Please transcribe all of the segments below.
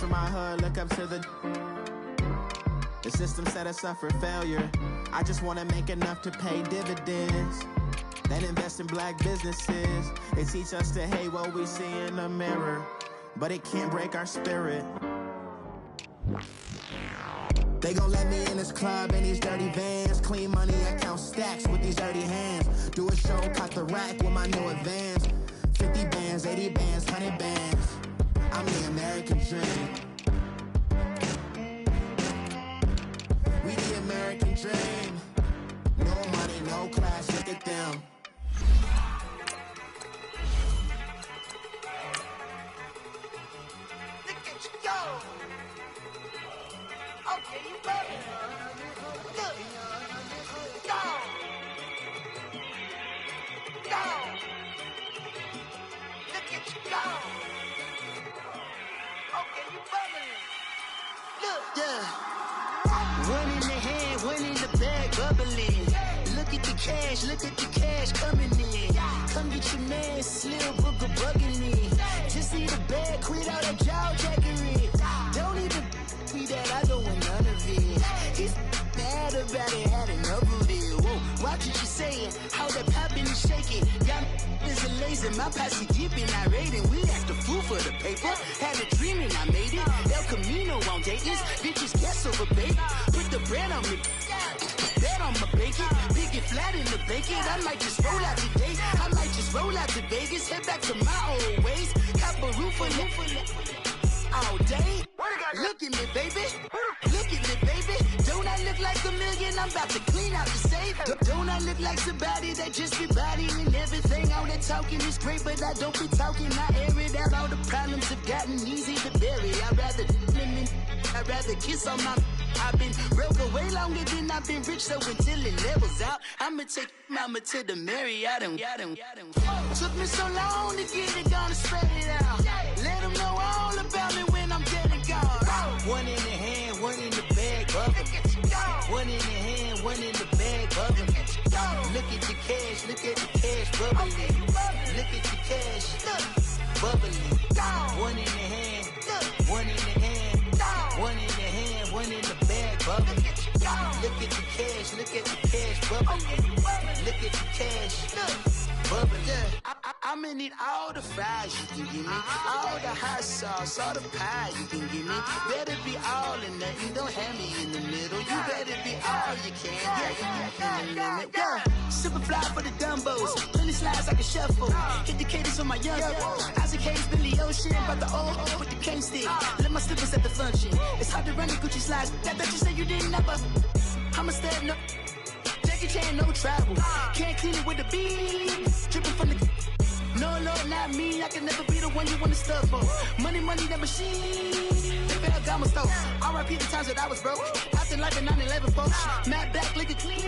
from my hood, look up to the system set us up for failure. I just wanna make enough to pay dividends, then invest in black businesses. They teach us to hate what we see in the mirror, but it can't break our spirit. They gon' let me in this club in these dirty vans. Clean money, I count stacks with these dirty hands. Do a show, cut the rack with my new advance. 50 bands, 80 bands, 100 bands. I'm the American dream. We the American dream. No money, no class, look at them. Look at you go. Okay, you better. Look. Go. Go. Look at you go. Okay, you better. Look. Yeah. One in the hand, one in the bag, bubbling. Look at the cash coming in. Come get your man, Slim Booker bugging me. Just need a bag, quit all that jaw jackery. Don't even be that, I don't want none of it. He's mad about it, had enough of it. Whoa, watch what you saying, how that poppin' and shaking. Got is a lazy, my posse dipping, I raiding. We act a fool for the paper. Had a dream and I made it. El Camino on Dayton's, bitches guess over bait. Put the bread on me, bet on my bacon. Big it flat in the bacon. I might just roll out today. I might just roll out to Vegas. Head back to my old ways. Cop a roof for all day. Look at me, baby. Look at me, baby. Don't I look like a million? I'm about to clean out the safe. Don't I look like somebody that just be bodying everything? All that talking is great, but I don't be talking. I air it out. All the problems have gotten easy to bury. I'd rather kiss on my. I've been broke way longer than I've been rich, so until it levels out, I'ma take mama to the Marriott and took me so long to get it gone and spread it out. Let them know all about me when I'm dead and gone. One in the hand, one in the bag, bubbling. One in the hand, one in the bag, bubbling. Look at the cash, bubbling. Look at the cash, bubbling. One in the hand, one in the hand, one in the hand, one in the bag, bubbling. Look at the cash, bubbling. Look at the cash, bubbling. I'ma need all the fries you can give me, all the hot sauce, all the pie you can give me. Better be all in nothing, don't have me in the middle. You better be all you can. Yeah. Super fly for the Dumbos, plenty slides like a shuffle. Hit the cadence on my young Isaac Hayes, Billy Ocean, but the old with the cane stick. Let my slippers at the function. It's hard to run the Gucci slides. That bet you say you didn't never. I'm a step no. Jackie Chan, no travel. Can't clean it with the beat. Dripping from the. No, not me. I can never be the one you wanna stuff for. Money, that machine. They fell down my stove. R.I.P. the times that I was broke. After life in 9/11, folks. Matte black, liquor clean.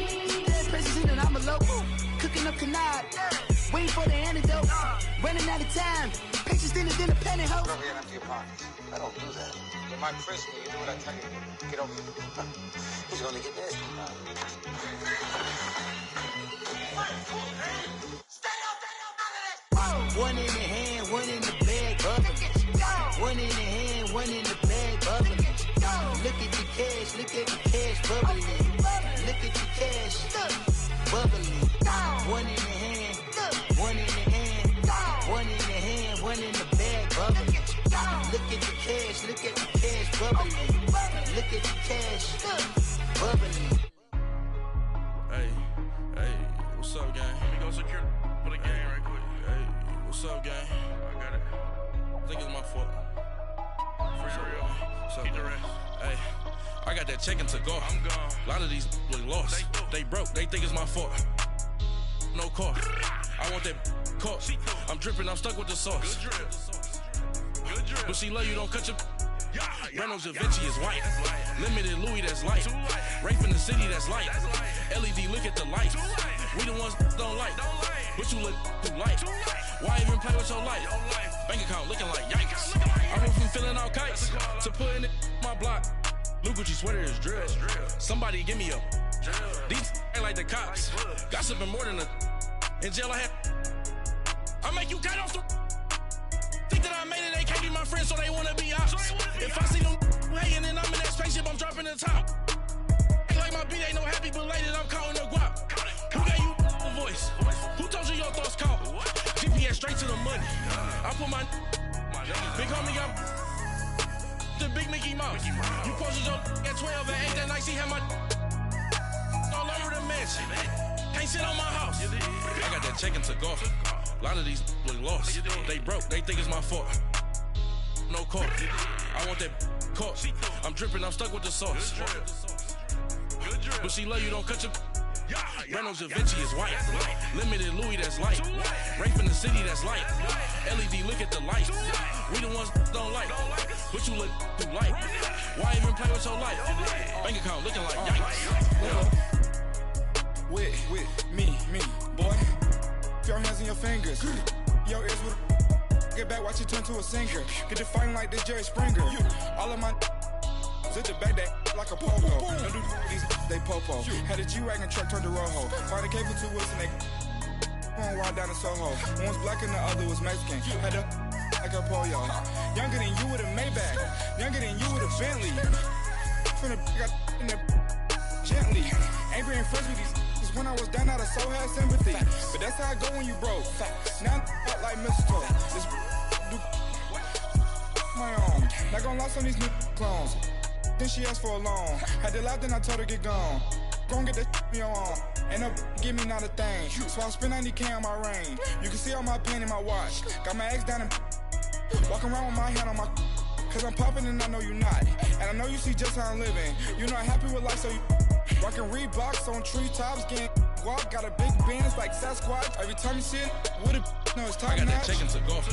Dead presses in and I'm a local. Cooking up canard. Waiting for the antidote. Running out of time. Patience thinner than a penny hoe. Over here and empty your pockets. I don't do that. You might frisk me. You do what I tell you. Get over here. He's gonna get nasty. One in the hand, one in the bag, bubbling. One in the hand, one in the bag, bubbling. Look at the cash, bubbling. Look at the cash, bubbling. One in the hand, one in the hand, one in the hand, one in the bag, bubbling. Look at the cash, bubbling. Look at the cash, bubbling. Hey, what's up, gang? Let me go secure for the game right quick. Hey, what's up, gang? I got it. I think it's my fault. For real. What's up, gang? Hey, I got that chicken to go. I'm gone. A lot of these look lost. They broke. They think it's my fault. No car. I want that car. I'm dripping. I'm stuck with the sauce. Good drip. But she love you. Don't cut your. Reynolds Da Vinci is white. Limited Louis, that's light. Rape in the city, that's light. LED, look at the lights. We the ones don't like. But you look too light. Why even play with your life? Bank account looking like yikes. I went from filling out kites to putting it in my block. Blue Gucci sweater is drill. Somebody give me a. These ain't like the cops. Gossiping more than a. In jail I had. I make you get off the. Think that I made it, they can't be my friends, so they wanna be ops. If I the top. Ain't like my beat ain't no happy, but lately I'm calling the guap. Who gave you the voice? Who told you your thoughts count? GPS straight to the money. I put my big homie up the big Mickey Mouse. You posted your at 12 and 8 that night. She had my all over the mansion. Can't sit on my house. I got that check into golf. A lot of these look lost. They broke. They think it's my fault. No court. I want that court. I'm dripping. I'm stuck with the sauce. But she love you. Don't cut your. Reynolds Da Vinci is white. Limited Louis that's light. Rape in the city that's light. LED look at the light. We the ones don't like. But you look too light. Why even play with so light? Bank account looking like yikes. With me, boy. Your hands and your fingers. Your ears with get back, watch you turn to a singer. Get to fighting like this Jerry Springer. All of my zip the back that like a popo. Don't do these they popo. Had a G-Wagon truck turned to Rojo. Find a cable 2 wheels and they going wild down in Soho. One was black and the other was Mexican. Had a like a pollo. Younger than you with a Maybach. Younger than you with a Bentley. From the got in the gently. Angry and friends with these. When I was down out of so had sympathy. But that's how I go when you broke. Now I'm like mistletoe. This do my own. Not gonna lie on these new clones. Then she asked for a loan. Had to laugh, then I told her get gone. Gon' get that me on. Ain't no give me not a thing. So I spend 90K on my ring. You can see all my pain in my watch. Got my ex down and walking around with my hand on my. Cause I'm popping and I know you not. And I know you see just how I'm living. You're not happy with life, so you rockin' Reeboks on treetops, getting guap. Got a big Benz like Sasquatch. Every time you see it, with it, no, it's top notch. I got that check into golf.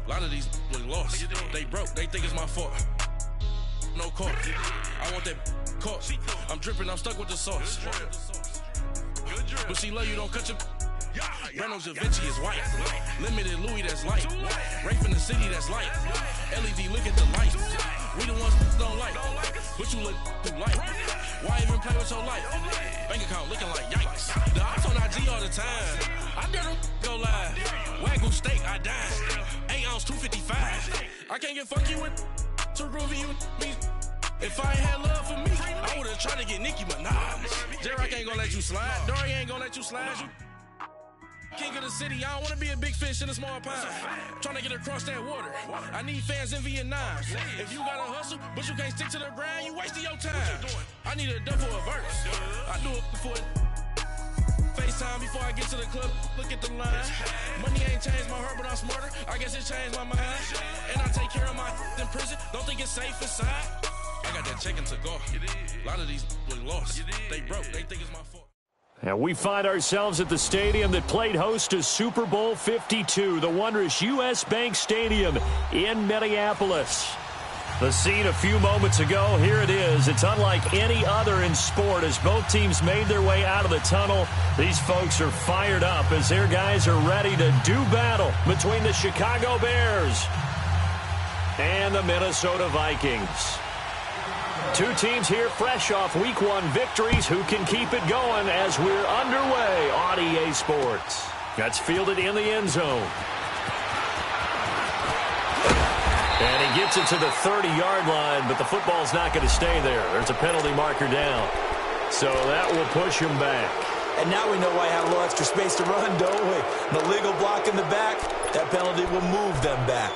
A lot of these look lost. They broke. They think it's my fault. No court. I want that court. I'm dripping. I'm stuck with the sauce. But she love you. Don't cut your. Reynolds Da Vinci is white. Limited Louis that's light. Rape in the city that's light. LED look at the light. We the ones don't like. But you look too light. Why even play with so light? Bank account looking like yikes. The ops on IG all the time. I dare them go live. Wagyu steak, I dine. 8 ounce 255. I can't get fuck you with too groovy you me. If I ain't had love for me, I would've tried to get Nicki Minaj. J-Rock ain't gonna let you slide. Dory ain't gonna let you slide. You king of the city, I don't wanna be a big fish in a small pond. Trying to get across that water. I need fans in Vietnam. If you gotta hustle, but you can't stick to the grind, you wasting your time. I need a double a verse. I do it before FaceTime before I get to the club. Look at the line. Money ain't changed my heart, but I'm smarter. I guess it changed my mind. And I take care of my in prison. Don't think it's safe inside. I got that check into golf. A lot of these look lost. They broke. They think it's my fault. And we find ourselves at the stadium that played host to Super Bowl 52, the wondrous U.S. Bank Stadium in Minneapolis. The scene a few moments ago, here it is. It's unlike any other in sport as both teams made their way out of the tunnel. These folks are fired up as their guys are ready to do battle between the Chicago Bears and the Minnesota Vikings. Two teams here fresh off Week 1 victories. Who can keep it going as we're underway on EA Sports? That's fielded in the end zone. And he gets it to the 30-yard line, but the football's not going to stay there. There's a penalty marker down. So that will push him back. And now we know why I have a little extra space to run, don't we? The legal block in the back, that penalty will move them back.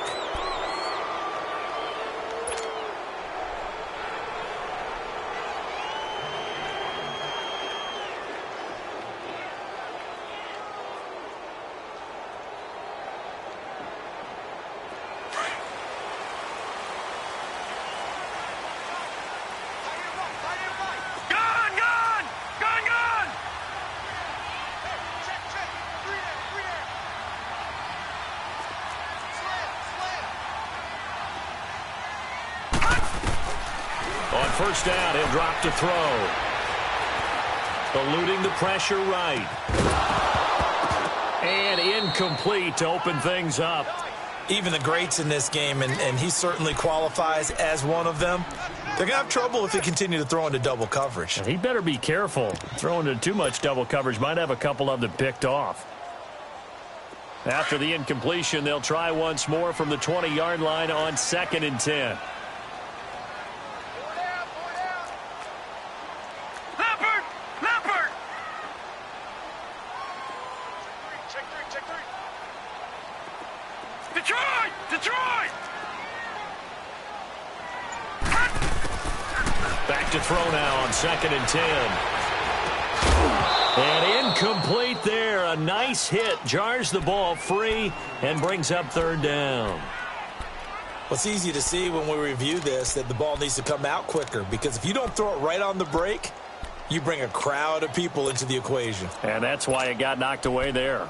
First down, he'll drop to throw. Eluding the pressure right. And incomplete to open things up. Even the greats in this game, and he certainly qualifies as one of them, they're going to have trouble if they continue to throw into double coverage. And he better be careful. Throwing into too much double coverage might have a couple of them picked off. After the incompletion, they'll try once more from the 20-yard line on 2nd and 10. back to throw now on 2nd and 10. And incomplete there. A nice hit. Jars the ball free and brings up 3rd down. Well, it's easy to see when we review this that the ball needs to come out quicker, because if you don't throw it right on the break, you bring a crowd of people into the equation. And that's why it got knocked away there.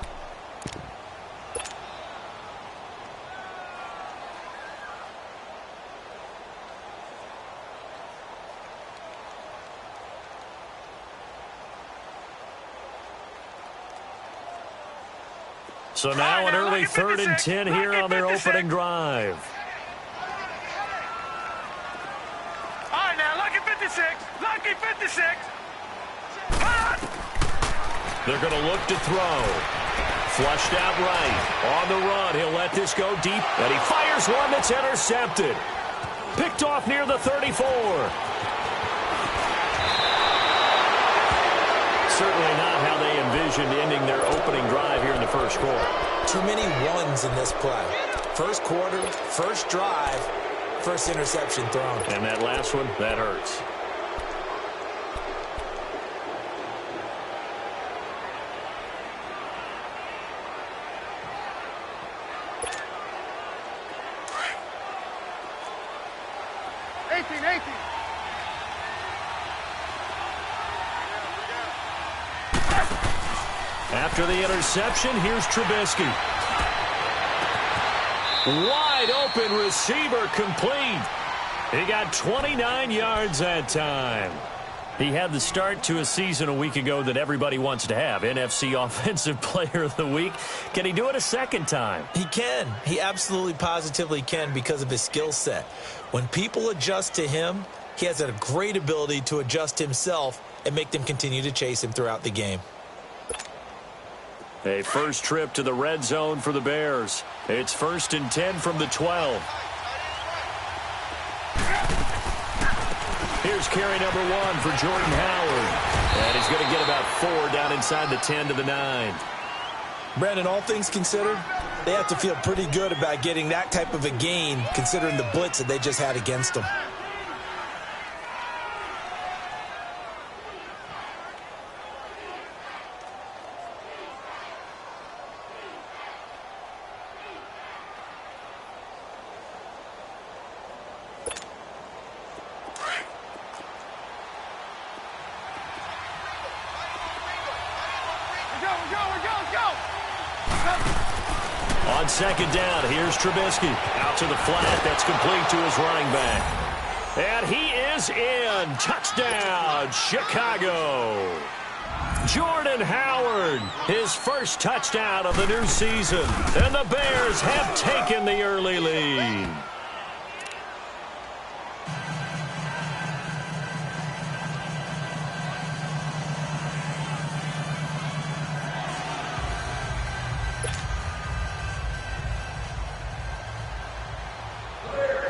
So now an early 3rd and 10 here on their opening drive. All right, now, lucky 56. Lucky 56. They're going to look to throw. Flushed out right. On the run. He'll let this go deep. And he fires one that's intercepted. Picked off near the 34. Certainly not how they envisioned ending their opening drive here in the first quarter. Too many ones in this play. First quarter, first drive, first interception thrown. And that last one, that hurts. After the interception, here's Trubisky. Wide open receiver complete. He got 29 yards that time. He had the start to a season a week ago that everybody wants to have. NFC Offensive Player of the Week. Can he do it a second time? He can. He absolutely positively can because of his skill set. When people adjust to him, he has a great ability to adjust himself and make them continue to chase him throughout the game. A first trip to the red zone for the Bears. It's 1st and 10 from the 12. Here's carry number 1 for Jordan Howard. And he's going to get about 4 down inside the 10 to the 9. Brandon, all things considered, they have to feel pretty good about getting that type of a gain considering the blitz that they just had against them. On 2nd down, here's Trubisky. Out to the flat. That's complete to his running back. And he is in. Touchdown, Chicago. Jordan Howard, his first touchdown of the new season. And the Bears have taken the early lead.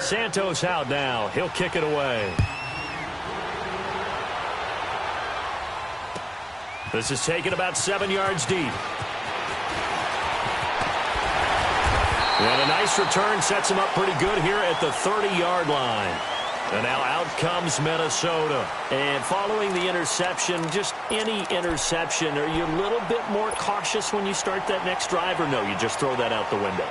Santos out now. He'll kick it away. This is taken about 7 yards deep. And a nice return sets him up pretty good here at the 30-yard line. And now out comes Minnesota. And following the interception, just any interception, are you a little bit more cautious when you start that next drive, or no, you just throw that out the window?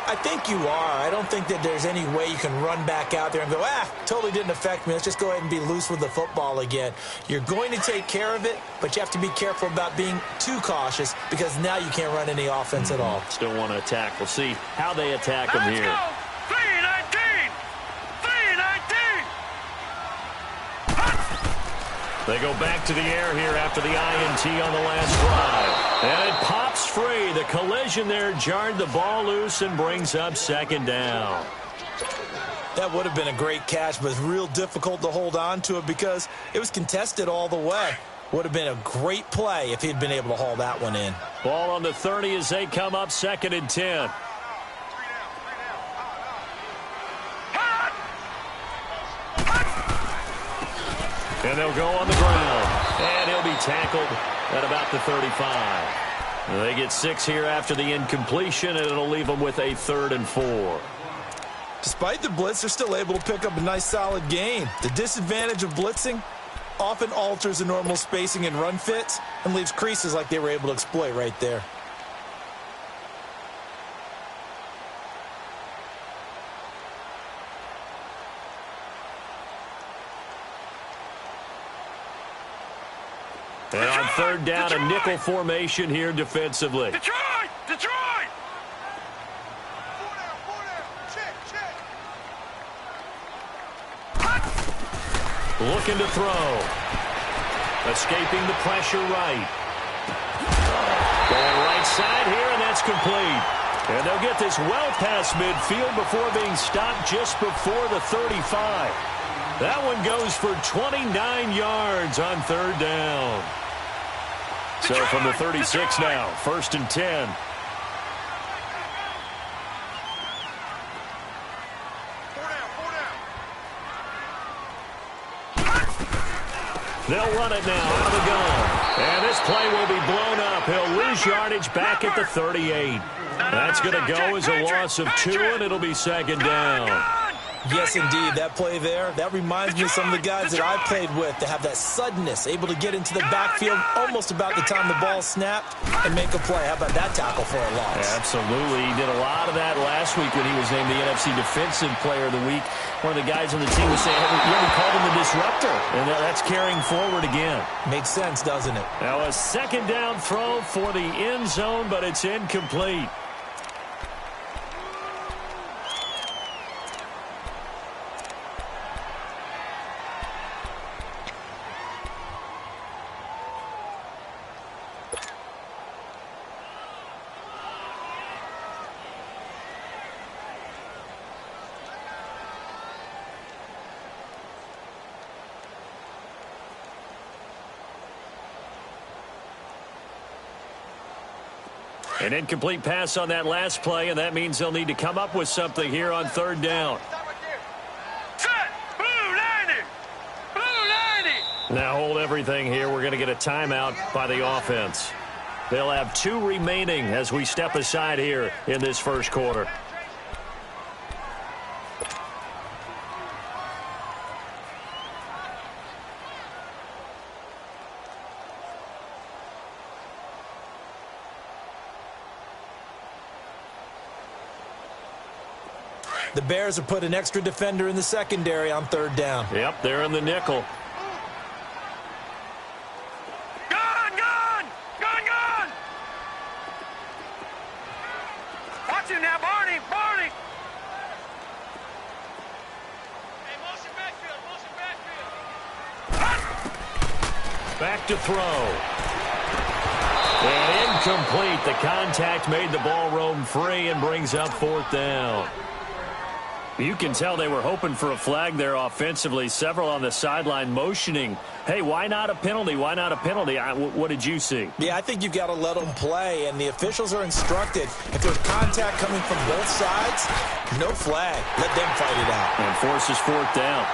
I think you are. I don't think that there's any way you can run back out there and go, totally didn't affect me. Let's just go ahead and be loose with the football again. You're going to take care of it, but you have to be careful about being too cautious because now you can't run any offense at all. Still want to attack. We'll see how they attack him here. Go. 3-19. 3-19. They go back to the air here after the INT on the last drive. And it pops free. The collision there jarred the ball loose and brings up 2nd down. That would have been a great catch, but it's real difficult to hold on to it because it was contested all the way. Would have been a great play if he'd been able to haul that one in. Ball on the 30 as they come up 2nd and 10. And they'll go on the ground. And he'll be tackled at about the 35. They get 6 here after the incompletion, and it'll leave them with a 3rd and 4. Despite the blitz, they're still able to pick up a nice, solid gain. The disadvantage of blitzing often alters the normal spacing and run fits and leaves creases like they were able to exploit right there. And on third down, a nickel formation here defensively. Detroit! Detroit! Looking to throw. Escaping the pressure right. Going right side here, and that's complete. And they'll get this well past midfield before being stopped just before the 35. That one goes for 29 yards on third down. So from the 36 now, 1st and 10. They'll run it now out of the gun. And this play will be blown up. He'll lose yardage back at the 38. That's going to go as a loss of 2, and it'll be 2nd down. Yes, indeed. That play there, that reminds me of some of the guys that I played with to have that suddenness, able to get into the backfield almost about the time the ball snapped and make a play. How about that tackle for a loss? Yeah, absolutely. He did a lot of that last week when he was named the NFC Defensive Player of the Week. One of the guys on the team was saying, yeah, we called him the disruptor, and that's carrying forward again. Makes sense, doesn't it? Now a 2nd down throw for the end zone, but it's incomplete. An incomplete pass on that last play, and that means they'll need to come up with something here on 3rd down. Set! Blue 90! Blue 90! Now hold everything here. We're going to get a timeout by the offense. They'll have 2 remaining as we step aside here in this first quarter. The Bears have put an extra defender in the secondary on 3rd down. Yep, they're in the nickel. Gun! Gun! Gun! Gun! Watch him now, Barney! Barney! Hey, motion backfield! Motion backfield! Back to throw. And incomplete. The contact made the ball roam free and brings up 4th down. You can tell they were hoping for a flag there offensively. Several on the sideline motioning, hey, why not a penalty? Why not a penalty? What did you see? Yeah, I think you've got to let them play, and the officials are instructed if there's contact coming from both sides, no flag. Let them fight it out. And forces 4th down.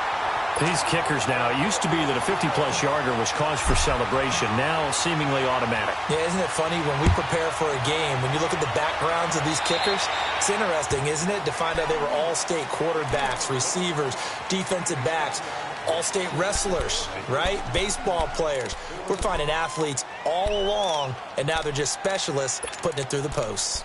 These kickers now, it used to be that a 50-plus yarder was cause for celebration, now seemingly automatic. Yeah, isn't it funny when we prepare for a game, when you look at the backgrounds of these kickers, it's interesting, isn't it, to find out they were all-state quarterbacks, receivers, defensive backs, all-state wrestlers, right? Baseball players. We're finding athletes all along, and now they're just specialists putting it through the posts.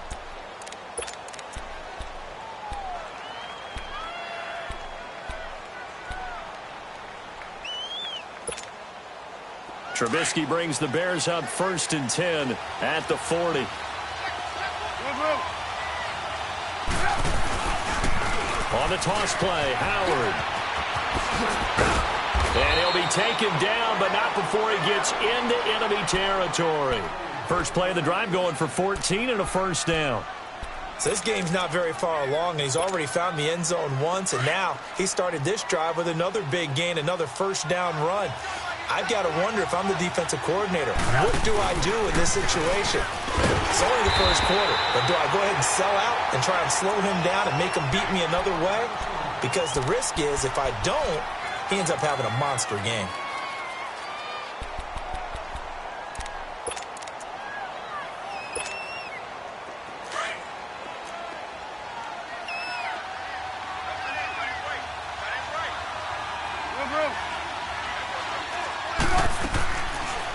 Trubisky brings the Bears up 1st and 10 at the 40. On the toss play, Howard. And he'll be taken down, but not before he gets into enemy territory. First play of the drive going for 14 and a 1st down. So this game's not very far along, and he's already found the end zone once, and now he started this drive with another big gain, another 1st down run. I've got to wonder if I'm the defensive coordinator. What do I do in this situation? It's only the first quarter, but do I go ahead and sell out and try and slow him down and make him beat me another way? Because the risk is if I don't, he ends up having a monster game.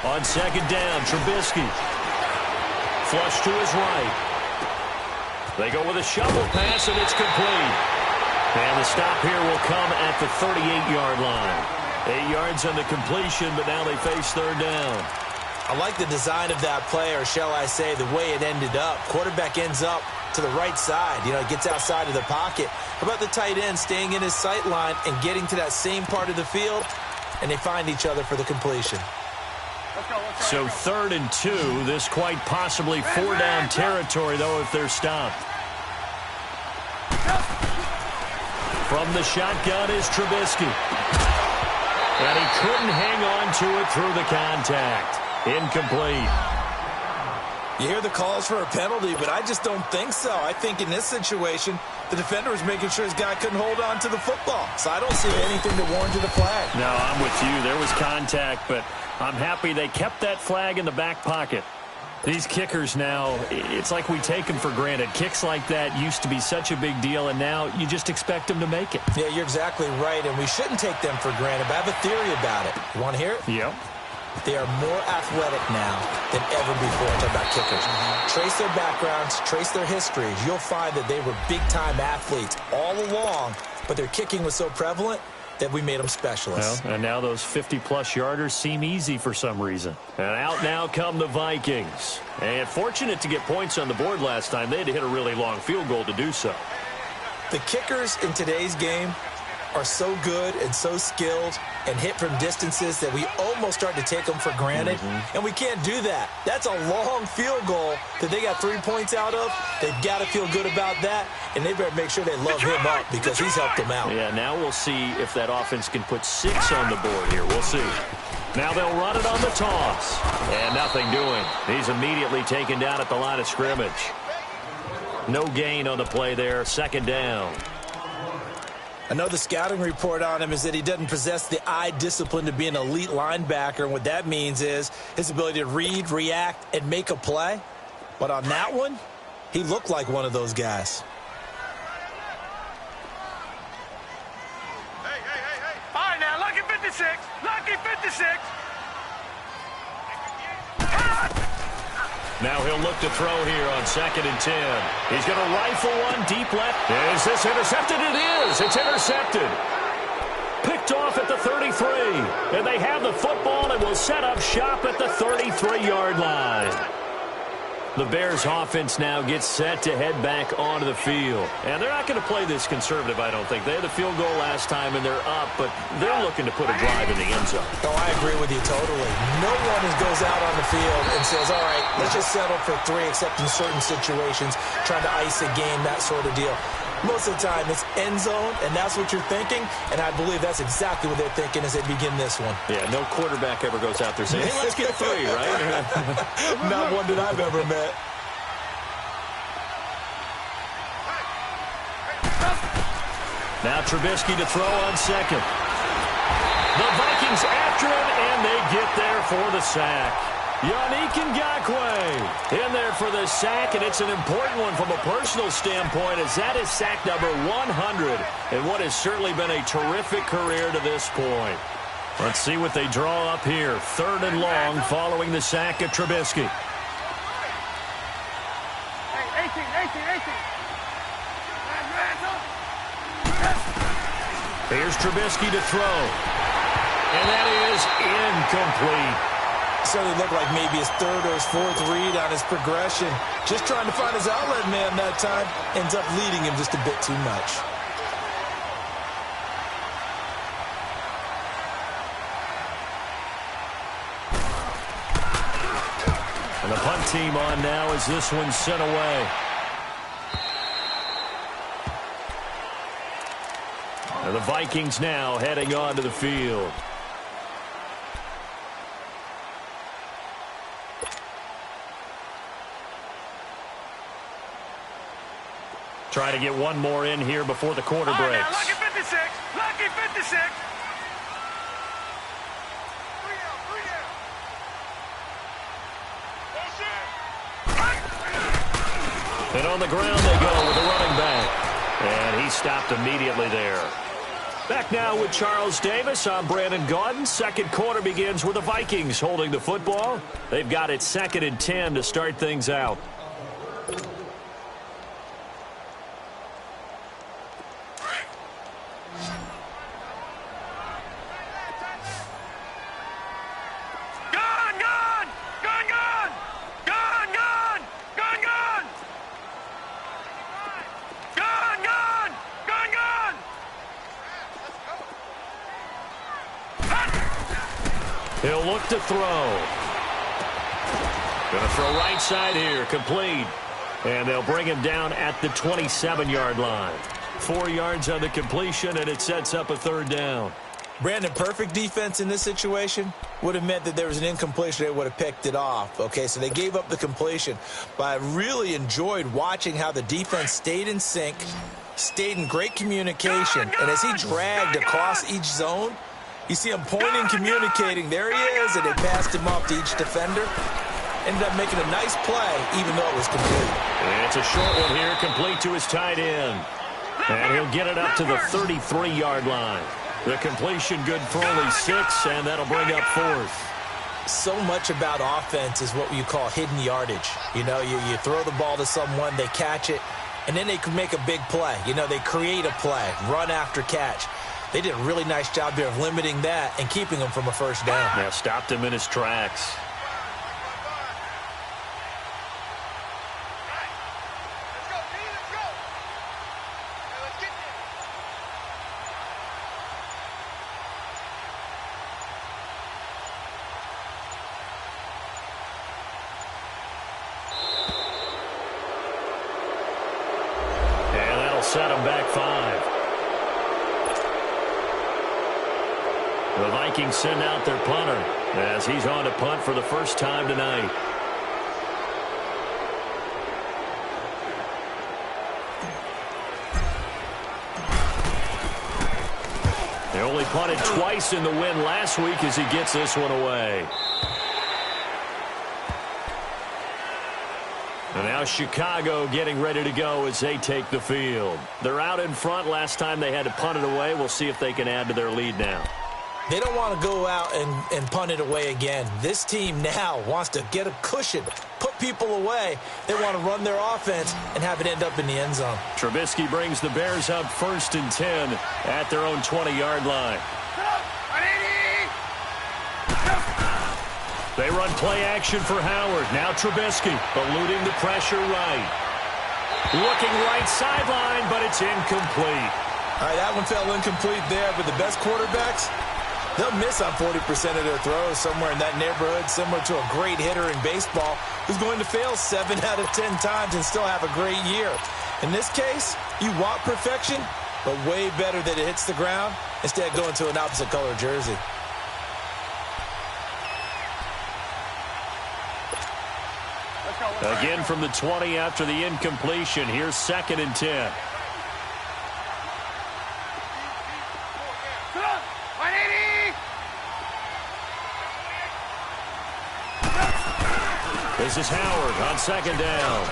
On second down, Trubisky. Flush to his right. They go with a shovel pass, and it's complete. And the stop here will come at the 38-yard line. 8 yards on the completion, but now they face third down. I like the design of that play, or shall I say the way it ended up. Quarterback ends up to the right side. You know, gets outside of the pocket. How about the tight end staying in his sight line and getting to that same part of the field, and they find each other for the completion. So 3rd and 2. This quite possibly 4-down territory, though, if they're stopped. From the shotgun is Trubisky. And he couldn't hang on to it through the contact. Incomplete. You hear the calls for a penalty, but I just don't think so. I think in this situation, the defender was making sure his guy couldn't hold on to the football. So I don't see anything that warranted a flag. No, I'm with you. There was contact, but I'm happy they kept that flag in the back pocket. These kickers now, it's like we take them for granted. Kicks like that used to be such a big deal, and now you just expect them to make it. Yeah, you're exactly right, and we shouldn't take them for granted, but I have a theory about it. You want to hear it? Yep. They are more athletic now than ever before. I'm talking about kickers. Trace their backgrounds, trace their histories. You'll find that they were big-time athletes all along, but their kicking was so prevalent that we made them specialists. Well, and now those 50-plus yarders seem easy for some reason. And out now come the Vikings. And fortunate to get points on the board last time. They had to hit a really long field goal to do so. The kickers in today's game are so good and so skilled and hit from distances that we almost start to take them for granted. And we can't do that. That's a long field goal that they got 3 points out of. They've got to feel good about that, and they better make sure they love him up because he's helped them out. Yeah, now we'll see if that offense can put 6 on the board here. We'll see. Now they'll run it on the toss. And nothing doing. He's immediately taken down at the line of scrimmage. No gain on the play there. Second down. I know the scouting report on him is that he doesn't possess the eye discipline to be an elite linebacker, and what that means is his ability to read, react, and make a play. But on that one, he looked like one of those guys. Hey. All right, now, lucky 56. Lucky 56. Now he'll look to throw here on 2nd and 10. He's going to rifle one deep left. Is this intercepted? It is. It's intercepted. Picked off at the 33. And they have the football and will set up shop at the 33-yard line. The Bears offense now gets set to head back onto the field. And they're not going to play this conservative, I don't think. They had the field goal last time, and they're up, but they're looking to put a drive in the end zone. Oh, I agree with you totally. No one goes out on the field and says, all right, let's just settle for 3, except in certain situations, trying to ice a game, that sort of deal. Most of the time, it's end zone, and that's what you're thinking, and I believe that's exactly what they're thinking as they begin this one. Yeah, no quarterback ever goes out there saying, hey, let's get 3, right? Not one that I've ever met. Now Trubisky to throw on 2nd. The Vikings after him, and they get there for the sack. Yannick Ngakoue in there for the sack, and it's an important one from a personal standpoint, as that is sack number 100 in what has certainly been a terrific career to this point. Let's see what they draw up here. 3rd and long following the sack of Trubisky. Hey, 18. Here's Trubisky to throw, and that is incomplete. Certainly looked like maybe his 3rd or his 4th read on his progression. Just trying to find his outlet man that time. Ends up leading him just a bit too much. And the punt team on now as this one's sent away. And the Vikings now heading onto the field. Try to get one more in here before the quarter breaks. Now, lucky 56. Lucky 56. And on the ground they go with the running back. And he stopped immediately there. Back now with Charles Davis. I'm Brandon Gaudin. Second quarter begins with the Vikings holding the football. They've got it 2nd and 10 to start things out. He'll look to throw. Going to throw right side here, complete. And they'll bring him down at the 27-yard line. 4 yards on the completion, and it sets up a 3rd down. Brandon, perfect defense in this situation would have meant that there was an incompletion. They would have picked it off. Okay, so they gave up the completion. But I really enjoyed watching how the defense stayed in sync, stayed in great communication. And as he dragged across each zone, you see him pointing, communicating. There he is, and they passed him off to each defender. Ended up making a nice play, even though it was complete. And it's a short one here, complete to his tight end. And he'll get it up to the 33-yard line. The completion good for only 6, and that'll bring up 4th. So much about offense is what you call hidden yardage. You know, you throw the ball to someone, they catch it, and then they can make a big play. You know, they create a play, run after catch. They did a really nice job there of limiting that and keeping him from a 1st down. Yeah, stopped him in his tracks. And that'll set him back 5. The Vikings send out their punter as he's on to punt for the first time tonight. They only punted twice in the win last week as he gets this one away. And now Chicago getting ready to go as they take the field. They're out in front. Last time they had to punt it away. We'll see if they can add to their lead now. They don't want to go out and punt it away again. This team now wants to get a cushion, put people away. They want to run their offense and have it end up in the end zone. Trubisky brings the Bears up 1st and 10 at their own 20-yard line. They run play action for Howard. Now Trubisky eluding the pressure right. Looking right sideline, but it's incomplete. All right, that one fell incomplete there, but the best quarterbacks, they'll miss on 40% of their throws somewhere in that neighborhood, similar to a great hitter in baseball who's going to fail 7 out of 10 times and still have a great year. In this case, you want perfection, but way better that it hits the ground instead of going to an opposite color jersey. Again from the 20 after the incompletion. Here's 2nd and 10. This is Howard on 2nd down.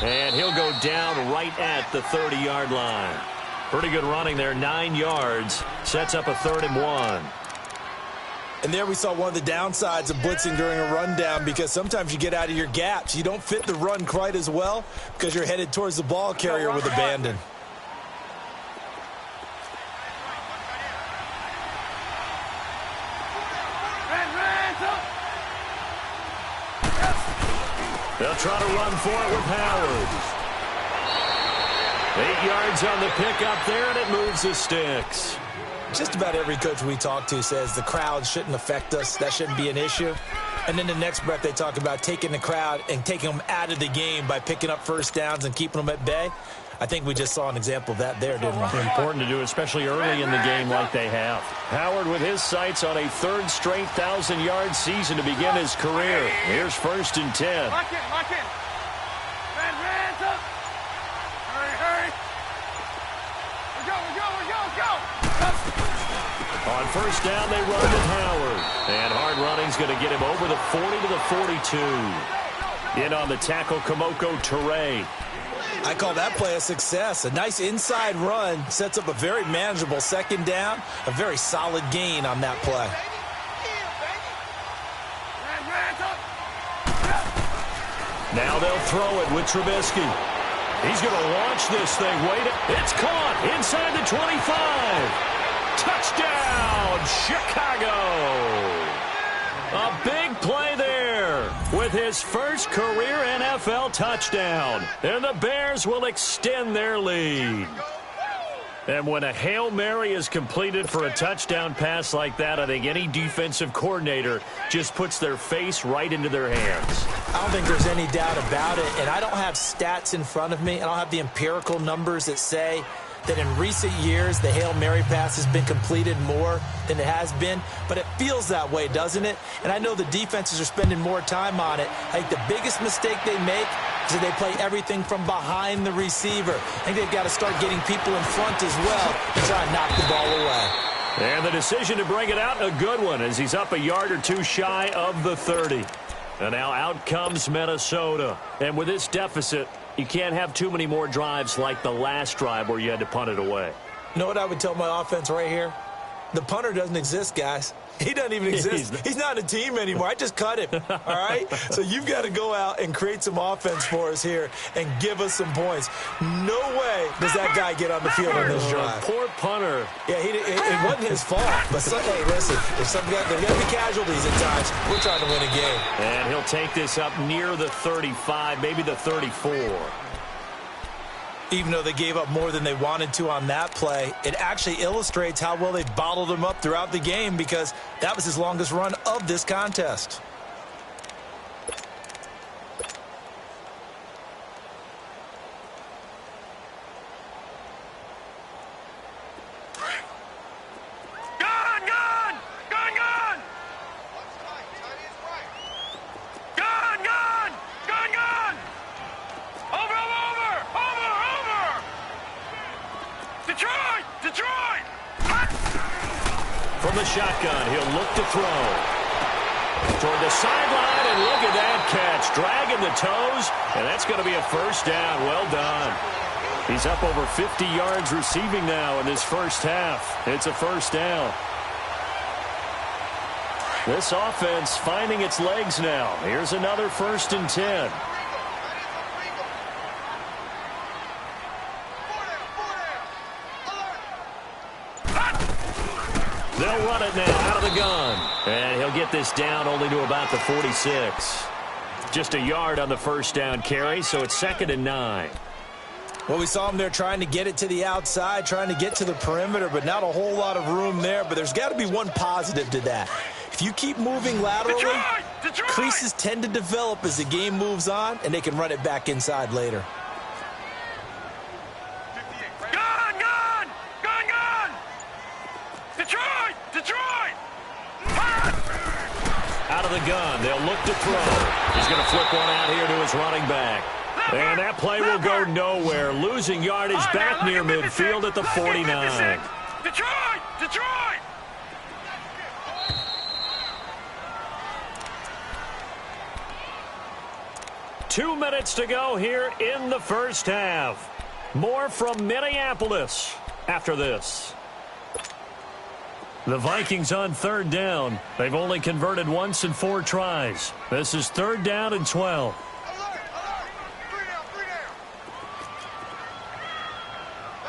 And he'll go down right at the 30-yard line. Pretty good running there, 9 yards. Sets up a 3rd and 1. And there we saw one of the downsides of blitzing during a rundown, because sometimes you get out of your gaps. You don't fit the run quite as well because you're headed towards the ball carrier with abandon. They'll try to run for it with Howard. 8 yards on the pickup there, and it moves the sticks. Just about every coach we talk to says the crowd shouldn't affect us. That shouldn't be an issue. And then the next breath they talk about taking the crowd and taking them out of the game by picking up 1st downs and keeping them at bay. I think we just saw an example of that there, didn't we? Important to do, especially early in the game like they have. Howard with his sights on a 3rd straight 1,000-yard season to begin his career. Here's 1st and 10. Lock in, lock in. Hands up. Hurry. We go. On 1st down, they run with Howard. And hard running's going to get him over the 40 to the 42. In on the tackle, Kamoko Toure. I call that play a success. A nice inside run sets up a very manageable second down, a very solid gain on that play. Now they'll throw it with Trubisky. He's going to launch this thing. Wait, it's caught inside the 25. Touchdown, Chicago. A big play there with his first career NFL touchdown. And the Bears will extend their lead. And when a Hail Mary is completed for a touchdown pass like that, I think any defensive coordinator just puts their face right into their hands. I don't think there's any doubt about it. And I don't have stats in front of me. I don't have the empirical numbers that say that in recent years the Hail Mary pass has been completed more than it has been. But it feels that way, doesn't it? And I know the defenses are spending more time on it. I think the biggest mistake they make is that they play everything from behind the receiver. I think they've got to start getting people in front as well to try and knock the ball away. And the decision to bring it out, a good one, as he's up a yard or two shy of the 30. And now out comes Minnesota. And with this deficit, you can't have too many more drives like the last drive where you had to punt it away. You know what I would tell my offense right here? The punter doesn't exist, guys. He doesn't even exist. He's not a team anymore. I just cut him, all right? So you've got to go out and create some offense for us here and give us some points. No way does that guy get on the field on this drive. Poor punter. Yeah, it wasn't his fault. But, hey, listen, there's got to be casualties at times. We're trying to win a game. And he'll take this up near the 35, maybe the 34. Even though they gave up more than they wanted to on that play, it actually illustrates how well they bottled him up throughout the game because that was his longest run of this contest. From the shotgun, he'll look to throw. Toward the sideline, and look at that catch. Dragging the toes, and that's going to be a first down. Well done. He's up over 50 yards receiving now in this first half. It's a first down. This offense finding its legs now. Here's another 1st and 10. They'll run it now out of the gun. And he'll get this down only to about the 46. Just a yard on the first down carry, so it's 2nd and 9. Well, we saw him there trying to get it to the outside, trying to get to the perimeter, but not a whole lot of room there. But there's got to be one positive to that. If you keep moving laterally, creases tend to develop as the game moves on, and they can run it back inside later. Out of the gun, they'll look to throw. He's going to flip one out here to his running back. And that play will go nowhere. Losing yardage back near midfield at the 49. Detroit! 2 minutes to go here in the first half. More from Minneapolis after this. The Vikings on 3rd down. They've only converted once in 4 tries. This is 3rd down and 12.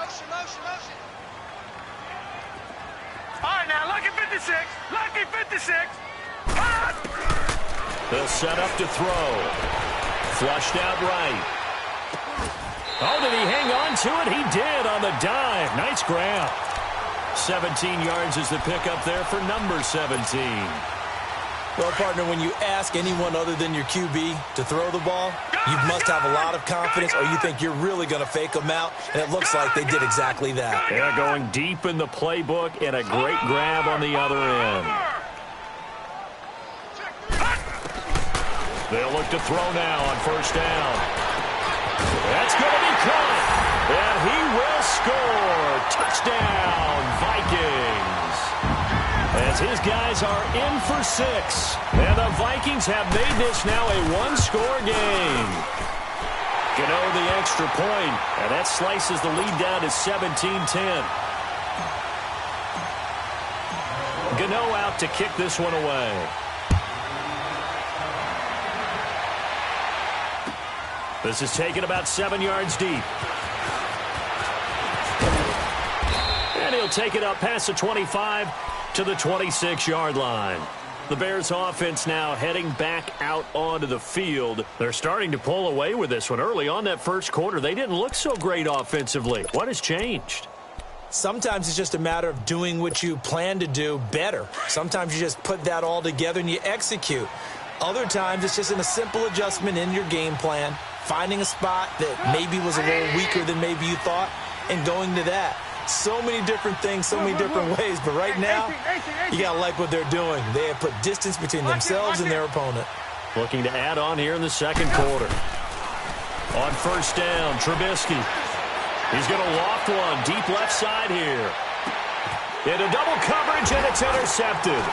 Motion. All right, now, lucky 56. Lucky 56. They'll set up to throw. Flushed out right. Oh, did he hang on to it? He did on the dive. Nice grab. 17 yards is the pickup there for number 17. Well, partner, when you ask anyone other than your QB to throw the ball, you must have a lot of confidence or you think you're really going to fake them out, and it looks like they did exactly that. Yeah, going deep in the playbook and a great grab on the other end. They'll look to throw now on 1st down. That's going to be caught. And he will score. Touchdown, Vikings. As his guys are in for 6. And the Vikings have made this now a 1-score game. Gano the extra point, and that slices the lead down to 17-10. Gano out to kick this one away. This is taken about 7 yards deep. And he'll take it up past the 25 to the 26-yard line. The Bears offense now heading back out onto the field. They're starting to pull away with this one. Early on that first quarter, they didn't look so great offensively. What has changed? Sometimes it's just a matter of doing what you plan to do better. Sometimes you just put that all together and you execute. Other times it's just in a simple adjustment in your game plan, finding a spot that maybe was a little weaker than maybe you thought, and going to that. So many different things, so many different ways, but right now, you got to like what they're doing. They have put distance between themselves and their opponent. Looking to add on here in the second quarter. On first down, Trubisky. He's going to loft one deep left side here. Into double coverage, and it's intercepted.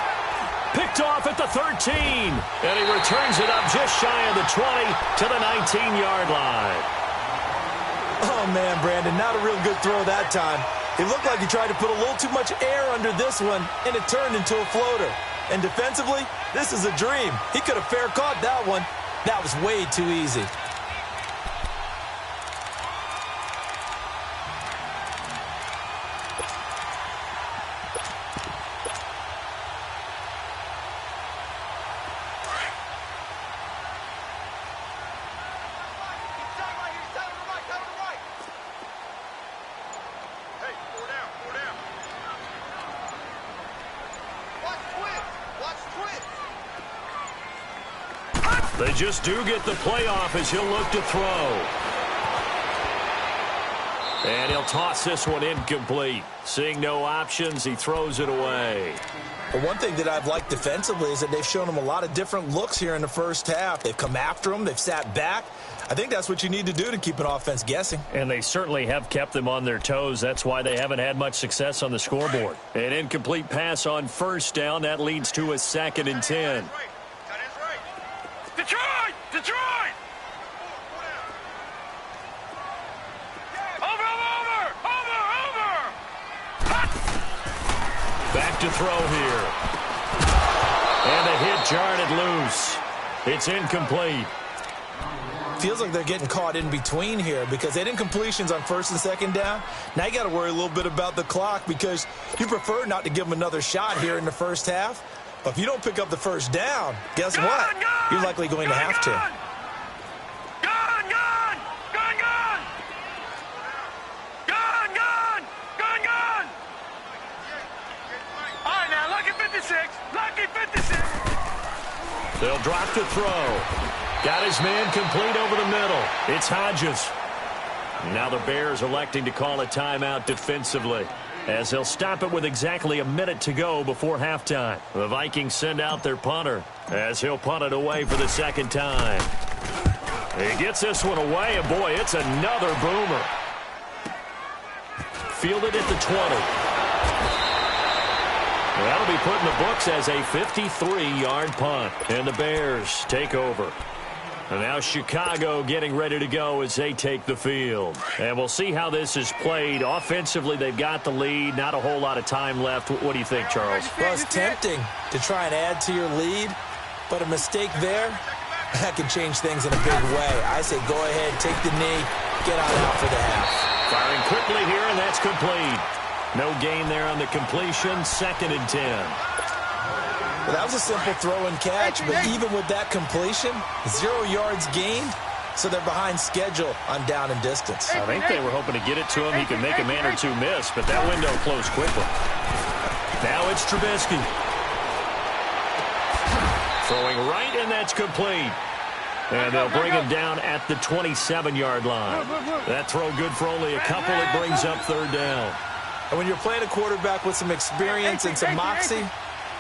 Picked off at the 13, and he returns it up just shy of the 20 to the 19-yard line. Oh, man, Brandon, not a real good throw that time. It looked like he tried to put a little too much air under this one, and it turned into a floater. And defensively, this is a dream. He could have fair caught that one. That was way too easy. They just do get the playoff as he'll look to throw. And he'll toss this one incomplete. Seeing no options, he throws it away. But one thing that I've liked defensively is that they've shown him a lot of different looks here in the first half. They've come after him. They've sat back. I think that's what you need to do to keep an offense guessing. And they certainly have kept them on their toes. That's why they haven't had much success on the scoreboard. An incomplete pass on first down. That leads to a 2nd and 10. Detroit! Detroit! Over! Back to throw here. And a hit jarred it loose. It's incomplete. Feels like they're getting caught in between here because they had incompletions on first and second down. Now you got to worry a little bit about the clock because you prefer not to give them another shot here in the first half. But if you don't pick up the first down, guess what? You're likely going to have to. All right, now, lucky 56. Lucky 56. They'll drop to throw. Got his man complete over the middle. It's Hodges. Now the Bears electing to call a timeout defensively, as they'll stop it with exactly a minute to go before halftime. The Vikings send out their punter, as he'll punt it away for the second time. He gets this one away, and boy, it's another boomer. Fielded at the 20. That'll be put in the books as a 53-yard punt, and the Bears take over. And now Chicago getting ready to go as they take the field. And we'll see how this is played. Offensively, they've got the lead. Not a whole lot of time left. What do you think, Charles? Well, it's tempting to try and add to your lead, but a mistake there, that can change things in a big way. I say go ahead, take the knee, get on out for the half. Firing quickly here, and that's complete. No gain there on the completion. 2nd and 10. Well, that was a simple throw and catch, but even with that completion, 0 yards gained, so they're behind schedule on down and distance. I think they were hoping to get it to him. He could make a man or two miss, but that window closed quickly. Now it's Trubisky. Throwing right, and that's complete. And they'll bring him down at the 27-yard line. That throw good for only a couple. It brings up 3rd down. And when you're playing a quarterback with some experience and some moxie,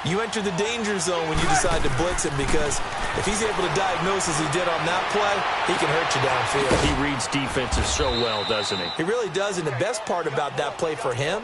you enter the danger zone when you decide to blitz him, because if he's able to diagnose as he did on that play, he can hurt you downfield. He reads defenses so well, doesn't he? He really does, and the best part about that play for him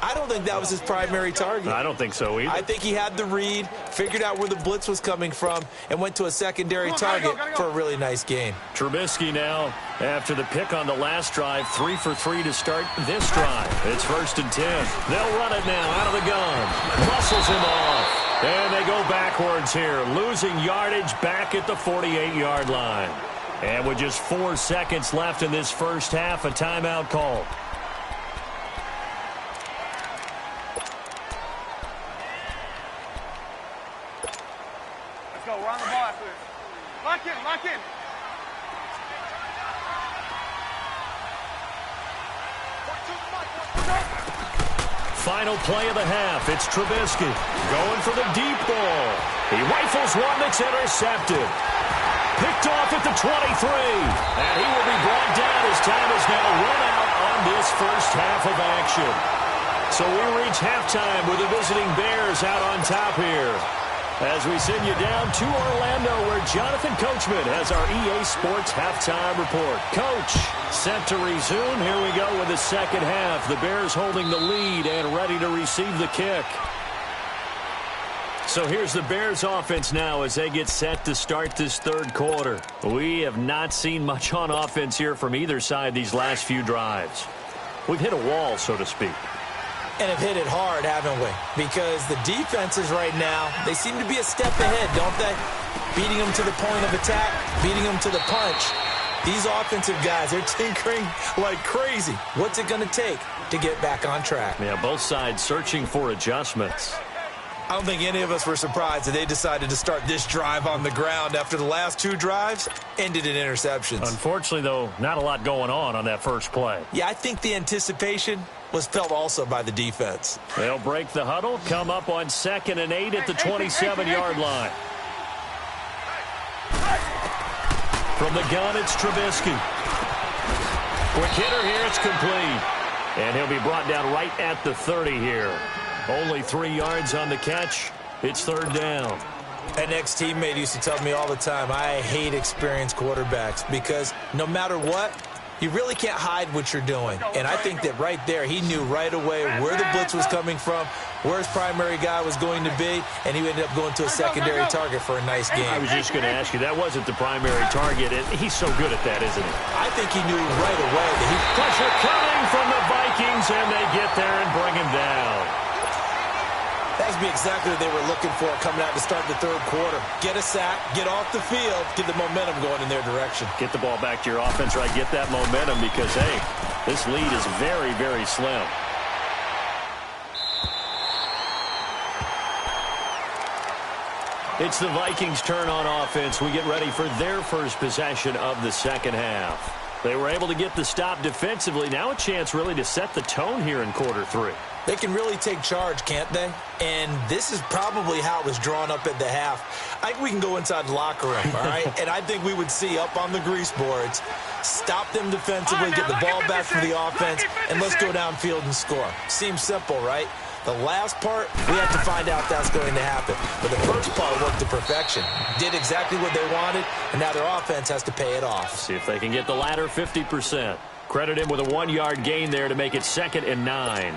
I don't think that was his primary target. I don't think so either. I think he had the read, figured out where the blitz was coming from, and went to a secondary target for a really nice gain. Trubisky now, after the pick on the last drive, 3 for 3 to start this drive. It's 1st and 10. They'll run it now out of the gun. Muscles him off. And they go backwards here, losing yardage back at the 48-yard line. And with just 4 seconds left in this first half, a timeout call. Let's go. We're on the ball after this. Lock in. Lock in. Final play of the half. It's Trubisky going for the deep ball. He rifles one that's intercepted. Picked off at the 23. And he will be brought down as time is now run out on this first half of action. So we reach halftime with the visiting Bears out on top here. As we send you down to Orlando, where Jonathan Coachman has our EA Sports halftime report. Coach, set to resume. Here we go with the second half. The Bears holding the lead and ready to receive the kick. So here's the Bears offense now as they get set to start this third quarter. We have not seen much on offense here from either side these last few drives. We've hit a wall, so to speak. And have hit it hard, haven't we? Because the defenses right now, they seem to be a step ahead, don't they? Beating them to the point of attack, beating them to the punch. These offensive guys, they're tinkering like crazy. What's it going to take to get back on track? Yeah, both sides searching for adjustments. I don't think any of us were surprised that they decided to start this drive on the ground after the last 2 drives ended in interceptions. Unfortunately, though, not a lot going on that first play. Yeah, I think the anticipation was felt also by the defense. They'll break the huddle, come up on 2nd and 8 at the 27-yard line. From the gun, it's Trubisky. Quick hitter here, it's complete. And he'll be brought down right at the 30 here. Only 3 yards on the catch. It's 3rd down. An ex-teammate used to tell me all the time, I hate experienced quarterbacks because no matter what, you really can't hide what you're doing. And I think that right there, he knew right away where the blitz was coming from, where his primary guy was going to be, and he ended up going to a secondary target for a nice game. I was just going to ask you, that wasn't the primary target. He's so good at that, isn't he? I think he knew right away that he... Pressure coming from the Vikings, and they get there and bring him down. That would be exactly what they were looking for coming out to start the third quarter. Get a sack, get off the field, get the momentum going in their direction. Get the ball back to your offense, right? Get that momentum because, hey, this lead is very, very slim. It's the Vikings' turn on offense. We get ready for their first possession of the second half. They were able to get the stop defensively. Now a chance really to set the tone here in quarter 3. They can really take charge, can't they? And this is probably how it was drawn up at the half. I think we can go inside the locker room, all right? And I think we would see up on the grease boards, stop them defensively, get the ball back for the offense, and let's go downfield and score. Seems simple, right? The last part, we have to find out that's going to happen. But the first part worked to perfection. Did exactly what they wanted, and now their offense has to pay it off. See if they can get the latter 50%. Credit him with a 1-yard gain there to make it 2nd and 9.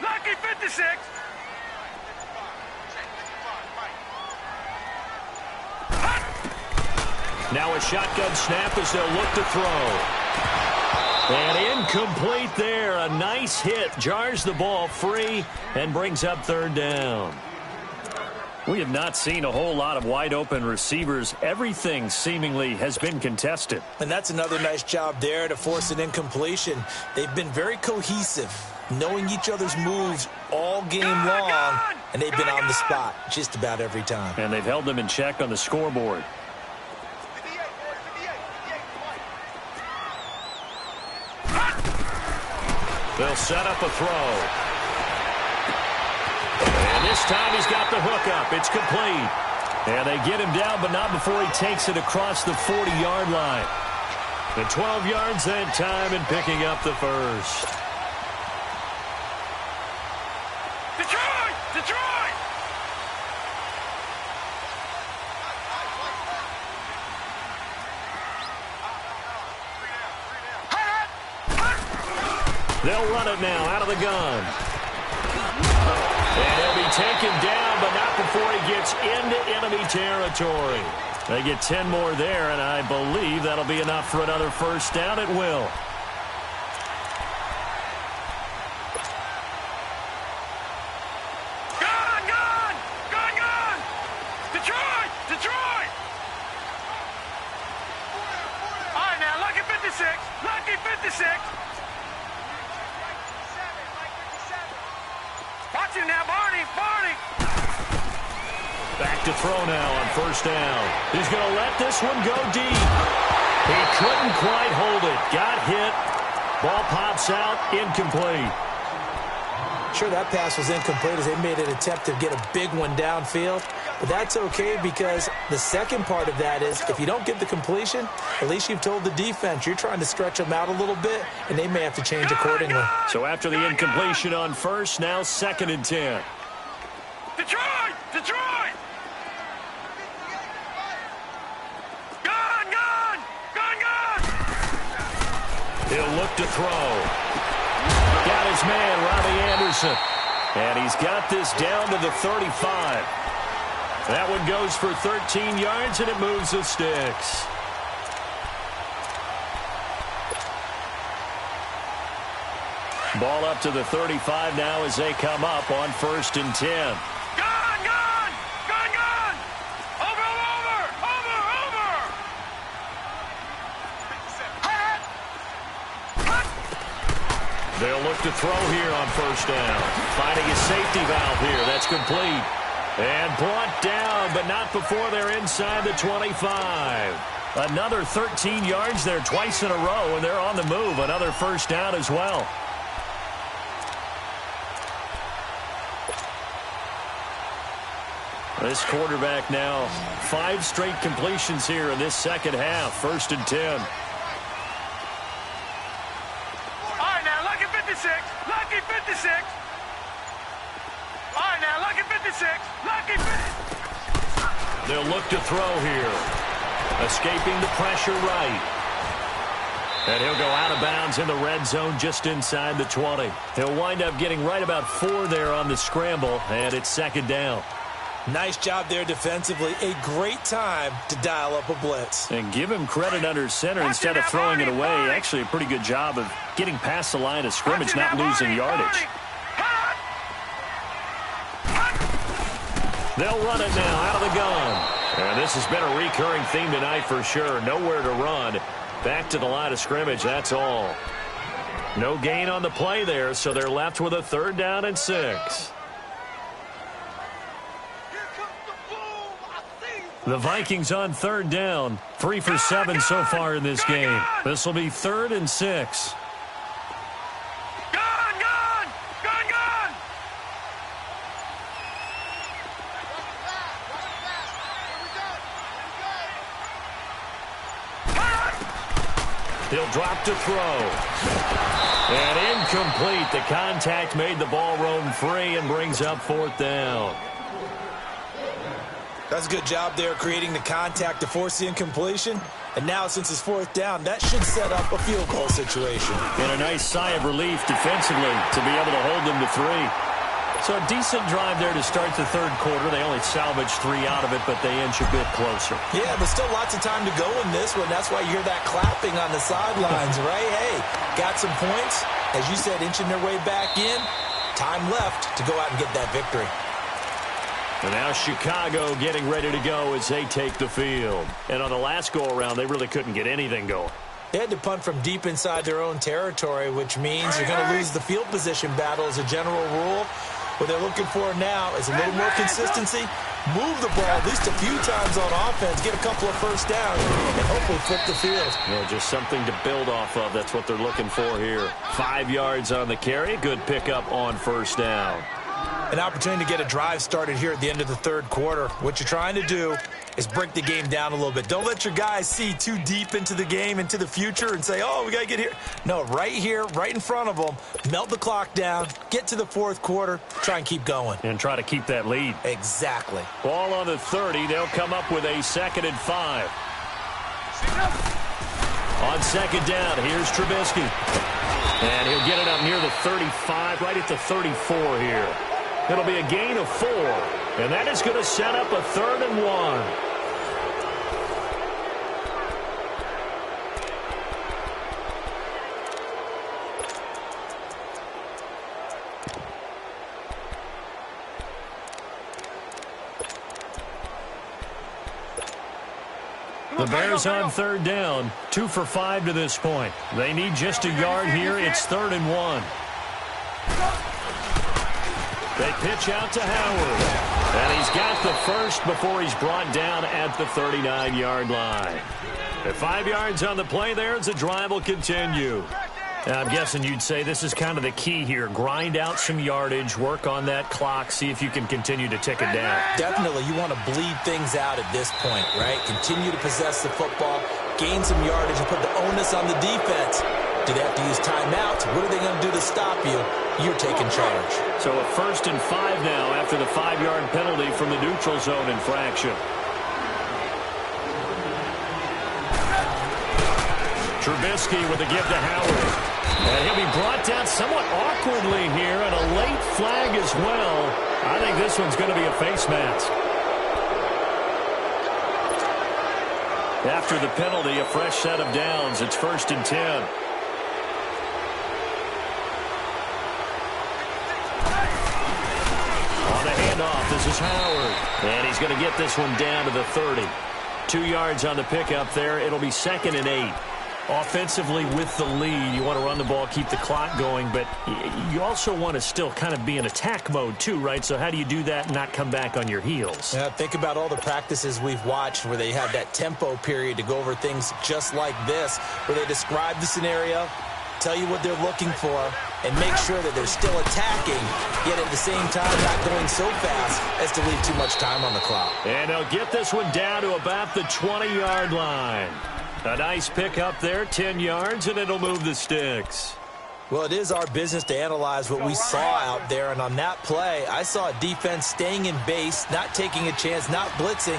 Lucky 56. Now a shotgun snap as they'll look to throw. And incomplete there. A nice hit. Jars the ball free and brings up 3rd down. We have not seen a whole lot of wide-open receivers. Everything seemingly has been contested. And that's another nice job there to force an incompletion. They've been very cohesive, knowing each other's moves all game long, and they've been on the spot just about every time. And they've held them in check on the scoreboard. They'll set up a throw. And this time he's got the hook up. It's complete. And they get him down, but not before he takes it across the 40-yard line. And 12 yards that time and picking up the first. Detroit! Detroit! They'll run it now out of the gun. And he'll be taken down, but not before he gets into enemy territory. They get 10 more there, and I believe that'll be enough for another first down. It will. Gun! Gun! Gun! Gun! Detroit! Detroit! All right, now, lucky 56. Lucky 56. Watch him now, Barney. Barney. Back to throw now on first down. He's going to let this one go deep. He couldn't quite hold it. Got hit. Ball pops out. Incomplete. Sure, that pass was incomplete as they made an attempt to get a big one downfield. But that's okay because the second part of that is if you don't get the completion, at least you've told the defense you're trying to stretch them out a little bit, and they may have to change accordingly. So after the incompletion on first, now 2nd and 10. Detroit! Detroit! Gun! Gun! Gun! Gun! He'll look to throw. Got his man, Robbie Anderson. And he's got this down to the 35. That one goes for 13 yards, and it moves the sticks. Ball up to the 35 now as they come up on 1st and 10. Gun! Gun! Gun! Gun! Over! Over! Over! Over! They'll look to throw here on first down. Finding a safety valve here. That's complete. And brought down, but not before they're inside the 25. Another 13 yards there twice in a row, and they're on the move. Another first down as well. This quarterback now, 5 straight completions here in this second half. 1st and 10. All right, now, lucky 56. Lucky 56. All right, now, lucky 56. Lucky 50. They'll look to throw here. Escaping the pressure right. And he'll go out of bounds in the red zone just inside the 20. He'll wind up getting right about 4 there on the scramble, and it's 2nd down. Nice job there defensively. A great time to dial up a blitz. And give him credit under center instead of throwing it away. Actually, a pretty good job of getting past the line of scrimmage, not losing yardage. They'll run it now out of the gun. And this has been a recurring theme tonight for sure. Nowhere to run. Back to the line of scrimmage, that's all. No gain on the play there, so they're left with a 3rd down and 6. The Vikings on 3rd down. 3 for 7 so far in this game. This will be 3rd and 6. Gun! Gun! Gun! Gun! He'll drop to throw. And incomplete. The contact made the ball roam free and brings up 4th down. That's a good job there creating the contact to force the incompletion. And now, since it's 4th down, that should set up a field goal situation. And a nice sigh of relief defensively to be able to hold them to 3. So a decent drive there to start the 3rd quarter. They only salvaged 3 out of it, but they inch a bit closer. Yeah, but still lots of time to go in this one. That's why you hear that clapping on the sidelines, right? Hey, got some points. As you said, inching their way back in. Time left to go out and get that victory. And now Chicago getting ready to go as they take the field. And on the last go-around, they really couldn't get anything going. They had to punt from deep inside their own territory, which means you're going to lose the field position battle as a general rule. What they're looking for now is a little more consistency, move the ball at least a few times on offense, get a couple of first downs, and hopefully flip the field. Yeah, just something to build off of. That's what they're looking for here. 5 yards on the carry. Good pickup on first down. an opportunity to get a drive started here at the end of the third quarter. What you're trying to do is break the game down a little bit. Don't let your guys see too deep into the game, into the future, and say, oh, we got to get here. No, right here, right in front of them, melt the clock down, get to the fourth quarter, try and keep going. And try to keep that lead. Exactly. Ball on the 30. They'll come up with a 2nd and 5. On 2nd down, here's Trubisky. And he'll get it up near the 35, right at the 34 here. It'll be a gain of 4. And that is going to set up a 3rd and 1. The Bears on 3rd down, 2 for 5 to this point. They need just a yard here. It's 3rd and 1. They pitch out to Howard. And he's got the first before he's brought down at the 39-yard line. At 5 yards on the play there as the drive will continue. Now, I'm guessing you'd say this is kind of the key here. Grind out some yardage, work on that clock, see if you can continue to tick it down. Definitely, you want to bleed things out at this point, right? Continue to possess the football, gain some yardage, and put the onus on the defense. Do they have to use timeouts? What are they going to do to stop you? You're taking charge. So a 1st and 5 now after the 5-yard penalty from the neutral zone infraction. Trubisky with a give to Howard. And he'll be brought down somewhat awkwardly here, and a late flag as well. I think this one's going to be a face mask. After the penalty, a fresh set of downs. It's 1st and 10. On the handoff, this is Howard. And he's going to get this one down to the 30. 2 yards on the pickup there. It'll be 2nd and 8. Offensively with the lead, you want to run the ball, keep the clock going, but you also want to still kind of be in attack mode too, right? So how do you do that and not come back on your heels? Yeah, think about all the practices we've watched where they have that tempo period to go over things just like this, where they describe the scenario, tell you what they're looking for, and make sure that they're still attacking, yet at the same time not going so fast as to leave too much time on the clock. And they'll get this one down to about the 20-yard line. A nice pick up there, 10 yards, and it'll move the sticks. Well, it is our business to analyze what we saw out there, and on that play, I saw a defense staying in base, not taking a chance, not blitzing,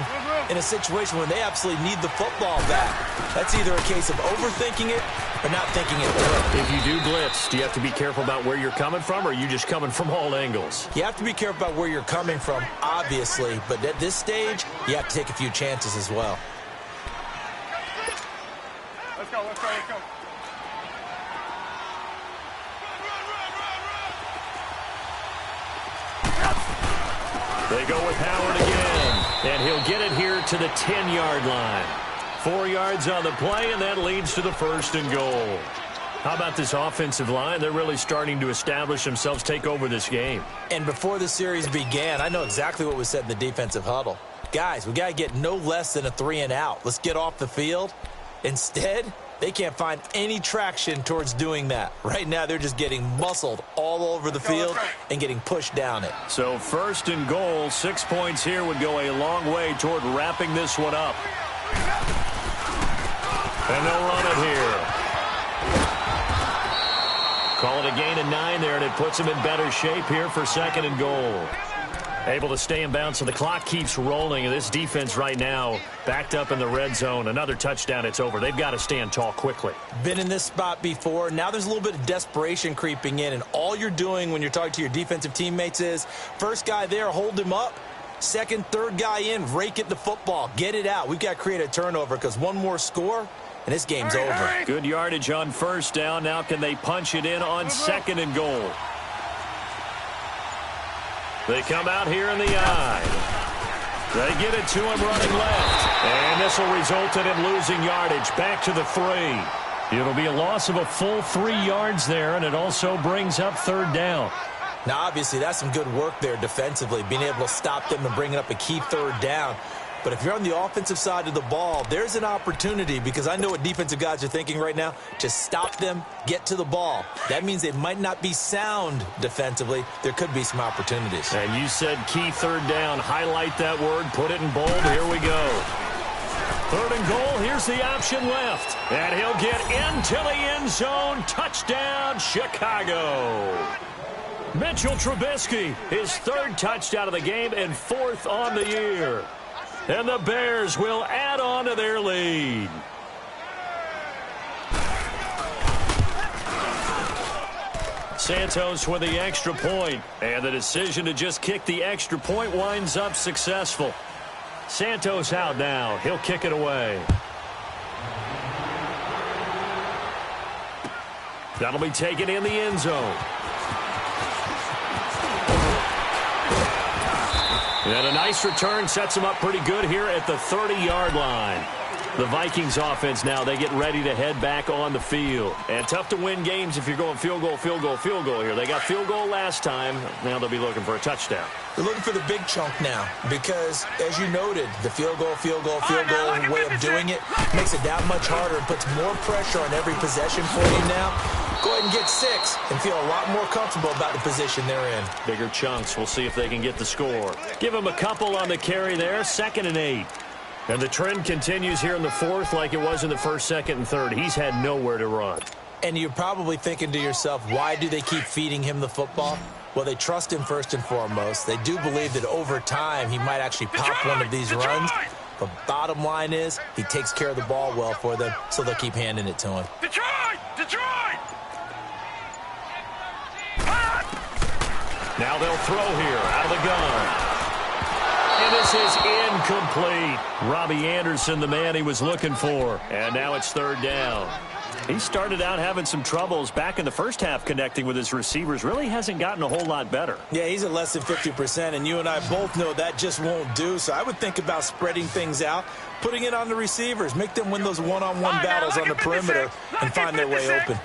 in a situation where they absolutely need the football back. That's either a case of overthinking it or not thinking it through. If you do blitz, do you have to be careful about where you're coming from, or are you just coming from all angles? You have to be careful about where you're coming from, obviously, but at this stage, you have to take a few chances as well. Let's go, let's go, let's go. They go with Howard again, and he'll get it here to the 10-yard line. 4 yards on the play, and that leads to the 1st and goal. How about this offensive line? They're really starting to establish themselves, take over this game. And before the series began, I know exactly what was said in the defensive huddle. Guys, we got to get no less than a 3 and out. Let's get off the field. Instead, they can't find any traction towards doing that. Right now, they're just getting muscled all over the field and getting pushed down it. So 1st and goal, 6 points here would go a long way toward wrapping this one up. And they'll run it here. Call it a gain of 9 there, and it puts them in better shape here for 2nd and goal. Able to stay in bounds, so the clock keeps rolling. And this defense right now backed up in the red zone. Another touchdown, it's over. They've got to stand tall quickly. Been in this spot before. Now there's a little bit of desperation creeping in. And all you're doing when you're talking to your defensive teammates is, first guy there, hold him up. Second, third guy in, rake at the football. Get it out. We've got to create a turnover because one more score, and this game's over. Good yardage on 1st down. Now can they punch it in on 2nd and goal? They come out here in the eye. They get it to him running left. And this will result in him losing yardage back to the 3. It'll be a loss of a full 3 yards there, and it also brings up 3rd down. Now, obviously, that's some good work there defensively, being able to stop them and bring up a key 3rd down. But if you're on the offensive side of the ball, there's an opportunity, because I know what defensive guys are thinking right now. Just stop them, get to the ball. That means they might not be sound defensively. There could be some opportunities. And you said key third down. Highlight that word. Put it in bold. Here we go. 3rd and goal. Here's the option left. And he'll get into the end zone. Touchdown, Chicago. Mitchell Trubisky, his 3rd touchdown of the game and 4th on the year. And the Bears will add on to their lead. Santos with the extra point. And the decision to just kick the extra point winds up successful. Santos out now. He'll kick it away. That'll be taken in the end zone. And a nice return sets him up pretty good here at the 30-yard line. The Vikings offense now, they get ready to head back on the field. And tough to win games if you're going field goal, field goal, field goal here. They got field goal last time. Now they'll be looking for a touchdown. They're looking for the big chunk now because, as you noted, the field goal way of doing it makes it that much harder and puts more pressure on every possession for you now. Go ahead and get 6 and feel a lot more comfortable about the position they're in. Bigger chunks. We'll see if they can get the score. Give them a couple on the carry there. 2nd and 8. And the trend continues here in the 4th like it was in the 1st, 2nd, and 3rd. He's had nowhere to run. And you're probably thinking to yourself, why do they keep feeding him the football? Well, they trust him first and foremost. They do believe that over time he might actually pop one of these runs. But bottom line is he takes care of the ball well for them, so they'll keep handing it to him. Detroit! Now they'll throw here out of the gun. And this is incomplete. Robbie Anderson, the man he was looking for. And now it's 3rd down. He started out having some troubles back in the first half connecting with his receivers. Really hasn't gotten a whole lot better. Yeah, he's at less than 50%, and you and I both know that just won't do. So I would think about spreading things out, putting it on the receivers, make them win those one-on-one battles on the perimeter and find their way open.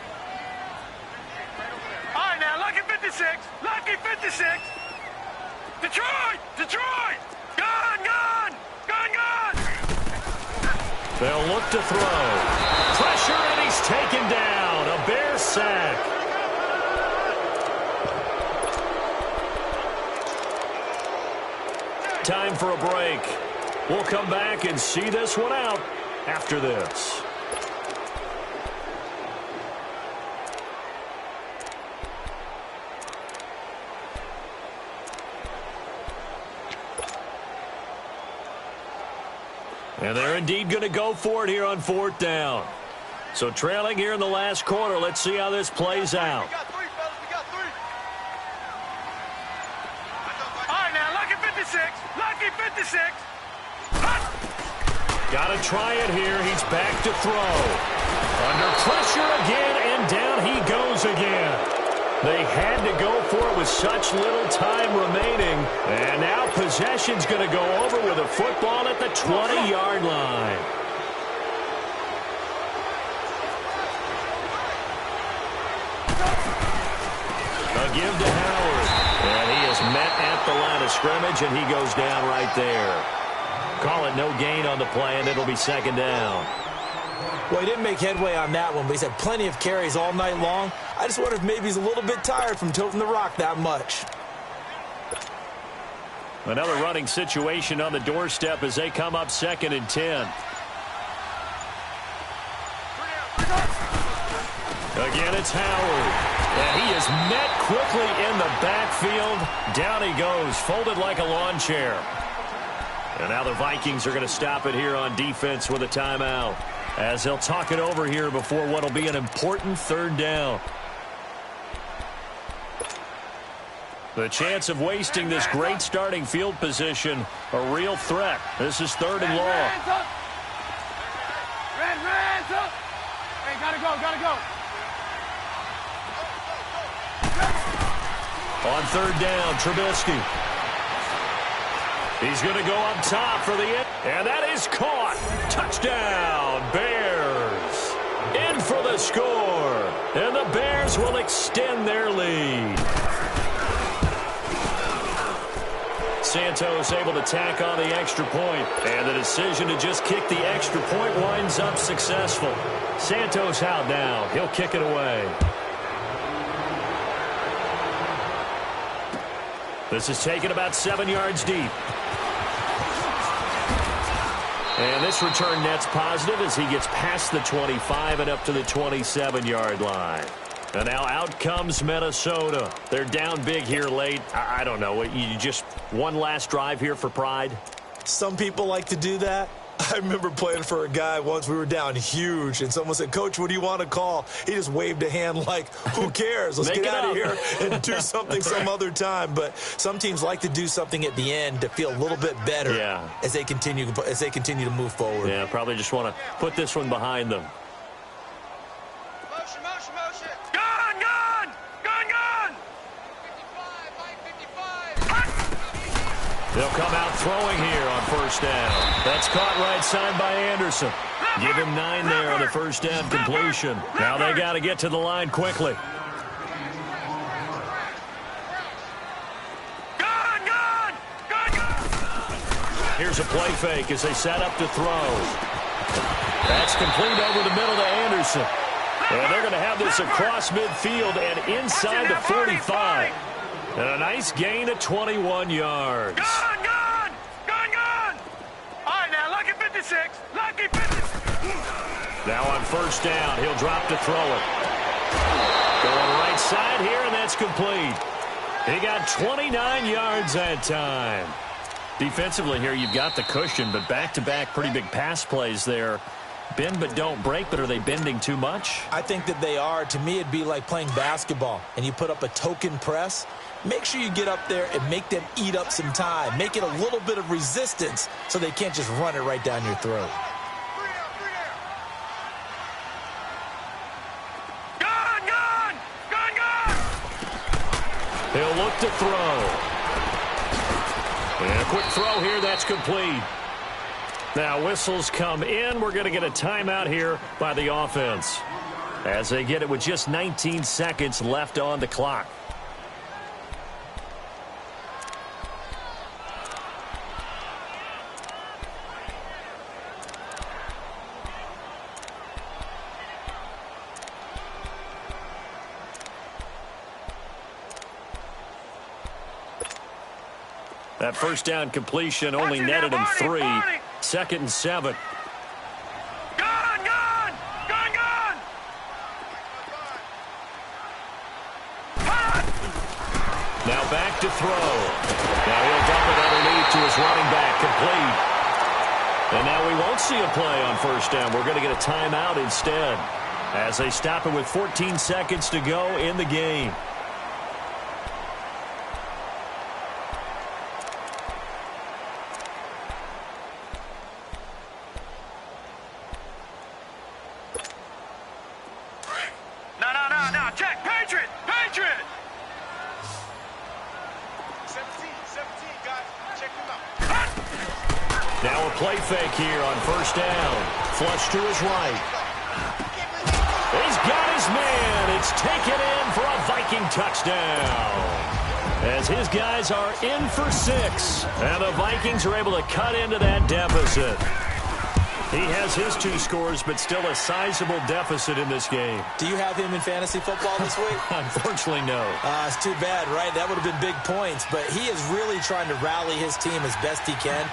All right, now, lucky 56. Lucky 56. Detroit! Gun! They'll look to throw. Pressure, and he's taken down. A Bear sack. Time for a break. We'll come back and see this one out after this. And they're indeed going to go for it here on 4th down. So trailing here in the last quarter. Let's see how this plays out. We got 3, fellas. We got 3. All right, now, lucky 56. Lucky 56. Got to try it here. He's back to throw. Under pressure again, and down he goes again. They had to go for it with such little time remaining. And now possession's going to go over with a football at the 20-yard line. A give to Howard. And he is met at the line of scrimmage, and he goes down right there. Call it no gain on the play, and it'll be 2nd down. Well, he didn't make headway on that one, but he's had plenty of carries all night long. I just wonder if maybe he's a little bit tired from toting the rock that much. Another running situation on the doorstep as they come up 2nd and 10. Again, it's Howard. And he is met quickly in the backfield. Down he goes, folded like a lawn chair. And now the Vikings are going to stop it here on defense with a timeout, as they'll talk it over here before what will be an important 3rd down. The chance of wasting this great starting field position, a real threat. This is 3rd and long. Hands up. Hey, gotta go. On 3rd down, Trubisky. He's going to go up top for the end. And that is caught. Touchdown, Bears. In for the score. And the Bears will extend their lead. Santos able to tack on the extra point, and the decision to just kick the extra point winds up successful. Santos out now. He'll kick it away. This is taken about 7 yards deep. And this return net's positive as he gets past the 25 and up to the 27-yard line. And now out comes Minnesota. They're down big here late. I don't know. You just one last drive here for pride? Some people like to do that. I remember playing for a guy once. We were down huge, and someone said, "Coach, what do you want to call?" He just waved a hand like, who cares? Let's get out of here and do something some other time. But some teams like to do something at the end to feel a little bit better as they continue to move forward. Yeah, probably just want to put this one behind them. Motion, motion, motion. Gun, gun! Gun, gun! 55, 55. They'll come out throwing here on first down. That's caught right side by Anderson. Give him 9 there on the first down completion. Now they got to get to the line quickly. Gun, gun! Gun, gun! Here's a play fake as they set up to throw. That's complete over the middle to Anderson. And they're going to have this across midfield and inside the 45. And a nice gain of 21 yards. Gun, gun! Gun, gun! All right, now, lucky 56. Lucky 56. Now on first down, he'll drop to throw it. Going right side here, and that's complete. He got 29 yards that time. Defensively here, you've got the cushion, but back-to-back pretty big pass plays there. Bend but don't break, but are they bending too much? I think that they are. To me, it'd be like playing basketball, and you put up a token press. Make sure you get up there and make them eat up some time. Make it a little bit of resistance so they can't just run it right down your throat. Gun, gun! Gun, gun! He'll look to throw. And a quick throw here, that's complete. Now whistles come in. We're going to get a timeout here by the offense as they get it with just 19 seconds left on the clock. That first down completion only netted him 3. 2nd and 7. Gun, gun! Gun, gun! Now back to throw. Now he'll dump it underneath to his running back, complete. And now we won't see a play on first down. We're going to get a timeout instead as they stop it with 14 seconds to go in the game. No, check, Patriot! Patriot! 17, guys. Check him out. Now a play fake here on first down. Flush to his right. He's got his man. It's taken in for a Viking touchdown. As his guys are in for 6. And the Vikings are able to cut into that deficit. He has his 2 scores, but still a sizable deficit in this game. Do you have him in fantasy football this week? Unfortunately, no. It's too bad, right? That would have been big points. But he is really trying to rally his team as best he can.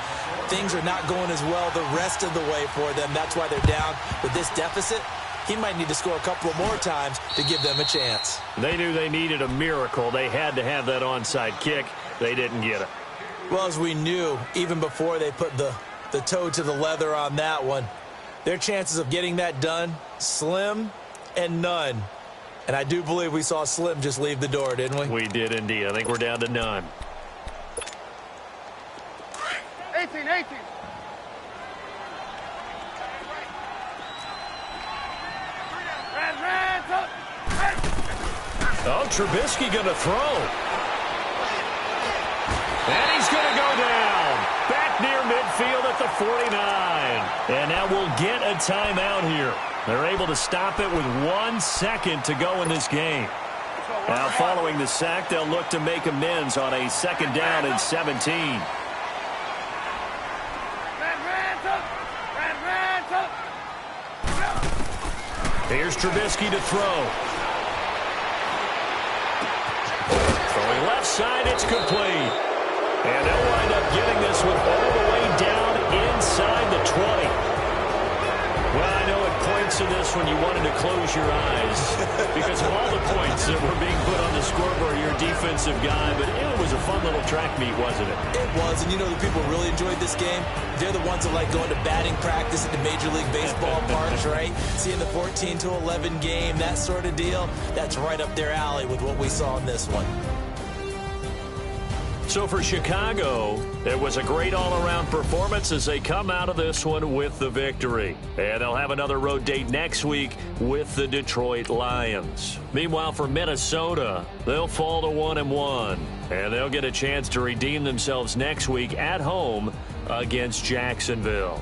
Things are not going as well the rest of the way for them. That's why they're down. With this deficit, he might need to score a couple of more times to give them a chance. They knew they needed a miracle. They had to have that onside kick. They didn't get it. Well, as we knew, even before they put the toe to the leather on that one, their chances of getting that done, slim and none. And I do believe we saw Slim just leave the door, didn't we? We did indeed. I think we're down to none. 18. Oh, Trubisky going to throw. And he's going to go down. Back near midfield at the 49. And now we'll get a timeout here. They're able to stop it with 1 second to go in this game. Now following the sack, they'll look to make amends on a 2nd down and 17. Here's Trubisky to throw. Throwing left side, it's complete. And they'll wind up getting this one all the way down inside the 20. Well, I know it points to this when you wanted to close your eyes because of all the points that were being put on the scoreboard, your defensive guy, but it was a fun little track meet, wasn't it? It was, and you know the people who really enjoyed this game? They're the ones that like going to batting practice at the Major League Baseball parks, right? Seeing the 14-11 game, that sort of deal, that's right up their alley with what we saw in this one. So for Chicago, it was a great all-around performance as they come out of this one with the victory. And they'll have another road date next week with the Detroit Lions. Meanwhile, for Minnesota, they'll fall to 1-1. And they'll get a chance to redeem themselves next week at home against Jacksonville.